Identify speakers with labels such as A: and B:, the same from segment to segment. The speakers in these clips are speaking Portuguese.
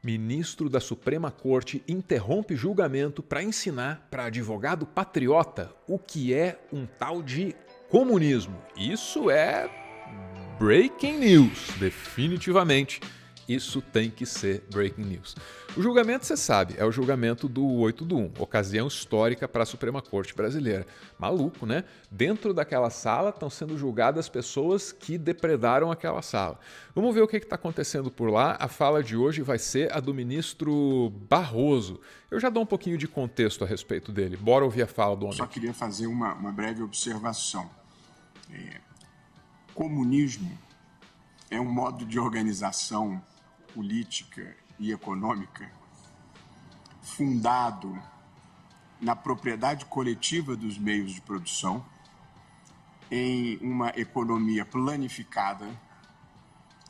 A: Ministro da Suprema Corte interrompe julgamento para ensinar para advogado patriota o que é um tal de comunismo. Isso é breaking news, definitivamente. Isso tem que ser breaking news. O julgamento, você sabe, é o julgamento do 8 do 1, ocasião histórica para a Suprema Corte Brasileira. Maluco, né? Dentro daquela sala estão sendo julgadas pessoas que depredaram aquela sala. Vamos ver o que está acontecendo por lá. A fala de hoje vai ser a do ministro Barroso. Eu já dou um pouquinho de contexto a respeito dele. Bora ouvir a fala do homem.
B: Só queria fazer uma breve observação. Comunismo é um modo de organização política e econômica fundado na propriedade coletiva dos meios de produção, em uma economia planificada,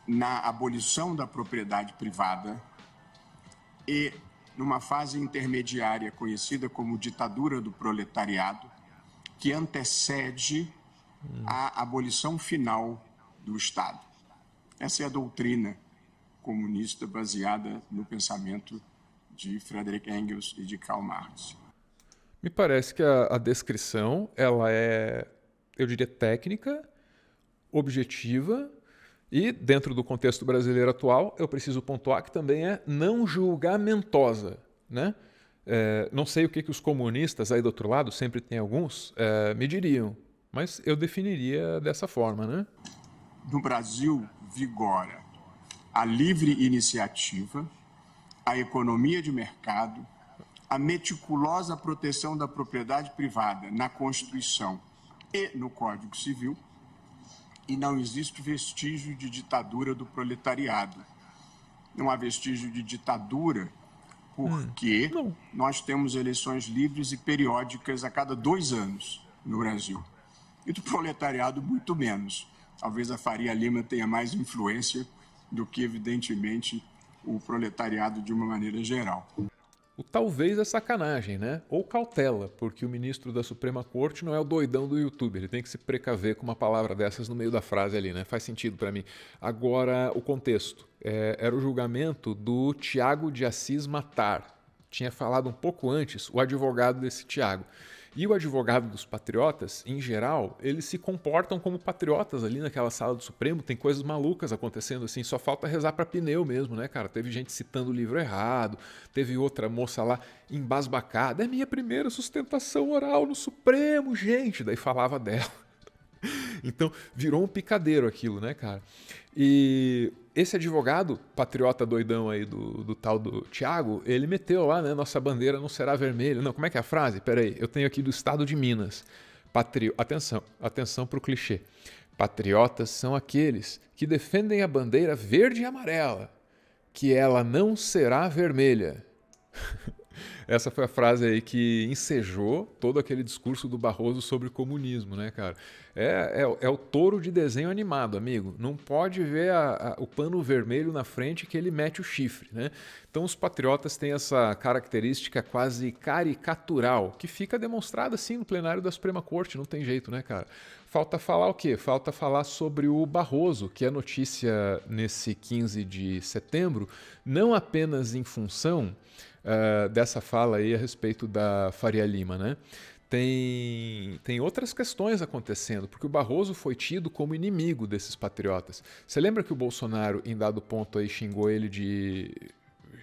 B: na abolição da propriedade privada e numa fase intermediária conhecida como ditadura do proletariado, que antecede a abolição final do Estado. Essa é a doutrina comunista baseada no pensamento de Friedrich Engels e de Karl Marx.
A: Me parece que a descrição ela é, eu diria, técnica, objetiva e, dentro do contexto brasileiro atual, eu preciso pontuar que também é não julgamentosa, né? Não sei o que os comunistas aí do outro lado, sempre tem alguns, me diriam, mas eu definiria dessa forma, né?
B: No Brasil vigora a livre iniciativa, a economia de mercado, a meticulosa proteção da propriedade privada na Constituição e no Código Civil, e não existe vestígio de ditadura do proletariado. Não há vestígio de ditadura porque nós temos eleições livres e periódicas a cada 2 anos no Brasil. E do proletariado, muito menos. Talvez a Faria Lima tenha mais influência do que, evidentemente, o proletariado de uma maneira geral.
A: O talvez é sacanagem, né? Ou cautela, porque o ministro da Suprema Corte não é o doidão do YouTube. Ele tem que se precaver com uma palavra dessas no meio da frase ali, né? Faz sentido para mim. Agora, o contexto. Era o julgamento do Tiago de Assis Matar. Tinha falado um pouco antes o advogado desse Tiago. E o advogado dos patriotas, em geral, eles se comportam como patriotas ali naquela sala do Supremo. Tem coisas malucas acontecendo assim, só falta rezar para pneu mesmo, né, cara? Teve gente citando o livro errado, teve outra moça lá embasbacada. É minha primeira sustentação oral no Supremo, gente! Daí falava dela. Então, virou um picadeiro aquilo, né, cara? E esse advogado, patriota doidão aí do tal do Tiago, ele meteu lá, né, nossa bandeira não será vermelha. Não, como é que é a frase? Peraí, eu tenho aqui do estado de Minas. Atenção pro clichê. Patriotas são aqueles que defendem a bandeira verde e amarela, que ela não será vermelha. Essa foi a frase aí que ensejou todo aquele discurso do Barroso sobre comunismo, né, cara? É o touro de desenho animado, amigo. Não pode ver o pano vermelho na frente que ele mete o chifre, né? Então os patriotas têm essa característica quase caricatural, que fica demonstrada assim no plenário da Suprema Corte, não tem jeito, né, cara? Falta falar o quê? Falta falar sobre o Barroso, que é notícia nesse 15 de setembro, não apenas em função dessa fala aí a respeito da Faria Lima, né? Tem outras questões acontecendo, porque o Barroso foi tido como inimigo desses patriotas. Você lembra que o Bolsonaro, em dado ponto, aí xingou ele de...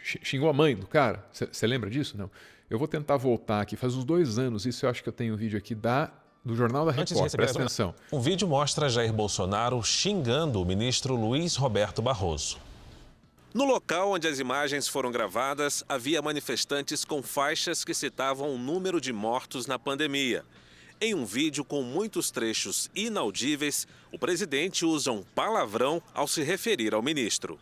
A: xingou a mãe do cara? Você lembra disso? Não. Eu vou tentar voltar aqui. Faz uns 2 anos, isso eu acho que eu tenho um vídeo aqui do Jornal da Record. Presta atenção.
C: Um vídeo mostra Jair Bolsonaro xingando o ministro Luiz Roberto Barroso.
D: No local onde as imagens foram gravadas, havia manifestantes com faixas que citavam o número de mortos na pandemia. Em um vídeo com muitos trechos inaudíveis, o presidente usa um palavrão ao se referir ao ministro.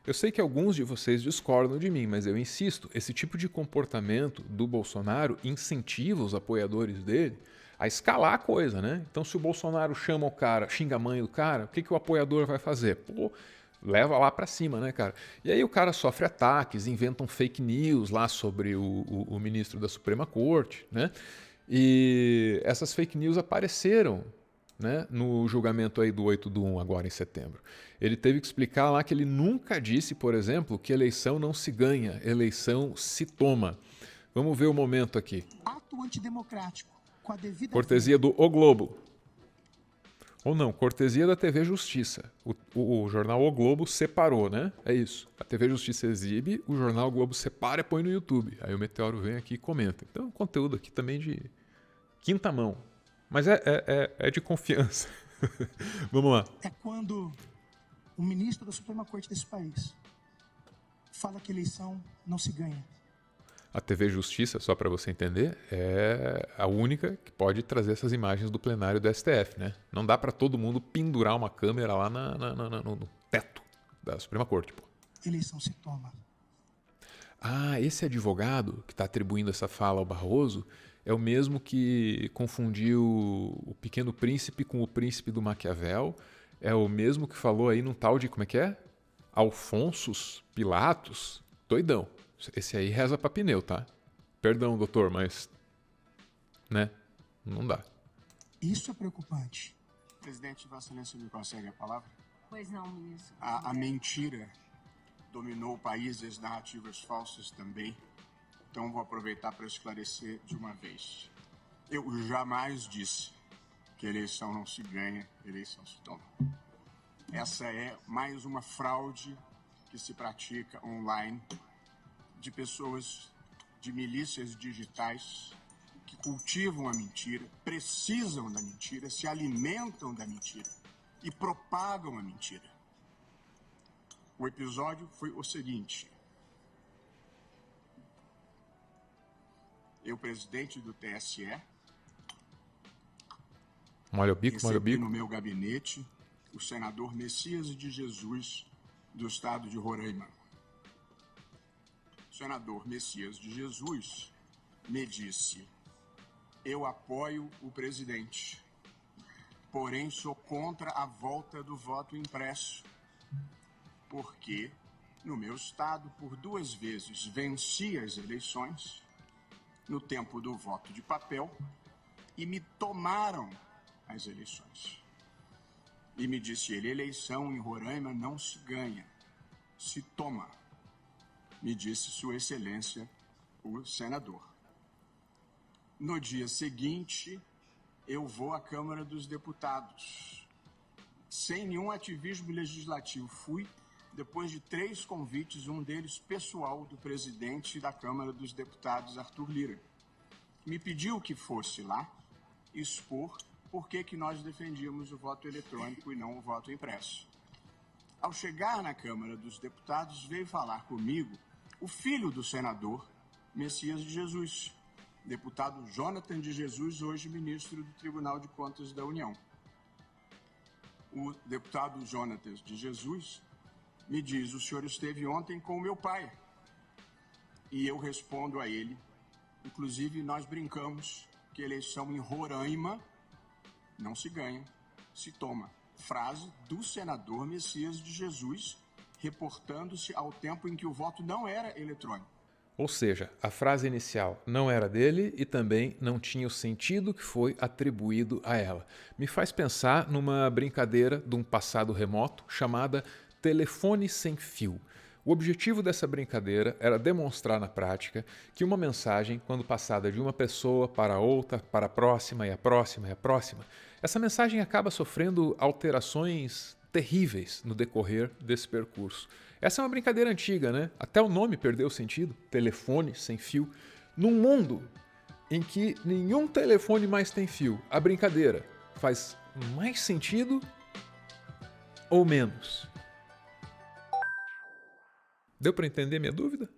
A: Eu sei que alguns de vocês discordam de mim, mas eu insisto, esse tipo de comportamento do Bolsonaro incentiva os apoiadores dele a escalar a coisa, né? Então se o Bolsonaro chama o cara, xinga a mãe do cara, o que o apoiador vai fazer? Pô, leva lá pra cima, né, cara? E aí o cara sofre ataques, inventam fake news lá sobre o ministro da Suprema Corte, né? E essas fake news apareceram, né, no julgamento aí do 8/1, agora em setembro. Ele teve que explicar lá que ele nunca disse, por exemplo, que eleição não se ganha, eleição se toma. Vamos ver o momento aqui.
E: Ato antidemocrático, com a devida...
A: Cortesia do O Globo. Ou não, cortesia da TV Justiça. O jornal O Globo separou, né? É isso. A TV Justiça exibe, o jornal O Globo separa e põe no YouTube. Aí o Meteoro vem aqui e comenta. Então, conteúdo aqui também de quinta mão. Mas é de confiança. Vamos lá.
E: É quando o ministro da Suprema Corte desse país fala que eleição não se ganha.
A: A TV Justiça, só para você entender, é a única que pode trazer essas imagens do plenário do STF, né? Não dá para todo mundo pendurar uma câmera lá no teto da Suprema Corte, pô.
E: Eleição se toma.
A: Ah, esse advogado que está atribuindo essa fala ao Barroso é o mesmo que confundiu o Pequeno Príncipe com o Príncipe do Maquiavel. É o mesmo que falou aí num tal de, como é que é? Alfonsos Pilatos. Doidão. Esse aí reza pra pneu, tá? Perdão, doutor, mas... né? Não dá.
E: Isso é preocupante.
B: Presidente, Vossa Excelência me consegue a palavra?
F: Pois não, ministro.
B: A mentira dominou o país e as narrativas falsas também. Então vou aproveitar para esclarecer de uma vez. Eu jamais disse que eleição não se ganha, eleição se toma. Essa é mais uma fraude que se pratica online de pessoas, de milícias digitais que cultivam a mentira, precisam da mentira, se alimentam da mentira e propagam a mentira. O episódio foi o seguinte: eu, presidente do TSE,
A: Molha o bico, molha o
B: recebi
A: bico.
B: no meu gabinete o senador Messias de Jesus, do estado de Roraima. O senador Messias de Jesus me disse: eu apoio o presidente, porém sou contra a volta do voto impresso, porque no meu estado, por 2 vezes, venci as eleições no tempo do voto de papel e me tomaram as eleições. E me disse ele: eleição em Roraima não se ganha, se toma. Me disse Sua Excelência, o senador. No dia seguinte, eu vou à Câmara dos Deputados. Sem nenhum ativismo legislativo, fui, depois de 3 convites, um deles pessoal do presidente da Câmara dos Deputados, Arthur Lira. Me pediu que fosse lá expor por que nós defendíamos o voto eletrônico e não o voto impresso. Ao chegar na Câmara dos Deputados, veio falar comigo o filho do senador Messias de Jesus, deputado Jonathan de Jesus, hoje ministro do Tribunal de Contas da União. O deputado Jonathan de Jesus me diz: o senhor esteve ontem com o meu pai. E eu respondo a ele, inclusive nós brincamos que eleição em Roraima não se ganha, se toma. Frase do senador Messias de Jesus, reportando-se ao tempo em que o voto não era eletrônico.
A: Ou seja, a frase inicial não era dele e também não tinha o sentido que foi atribuído a ela. Me faz pensar numa brincadeira de um passado remoto chamada telefone sem fio. O objetivo dessa brincadeira era demonstrar na prática que uma mensagem, quando passada de uma pessoa para outra, para a próxima e a próxima e a próxima, essa mensagem acaba sofrendo alterações terríveis no decorrer desse percurso. Essa é uma brincadeira antiga, né? Até o nome perdeu o sentido, telefone sem fio. Num mundo em que nenhum telefone mais tem fio, a brincadeira faz mais sentido ou menos? Deu para entender minha dúvida?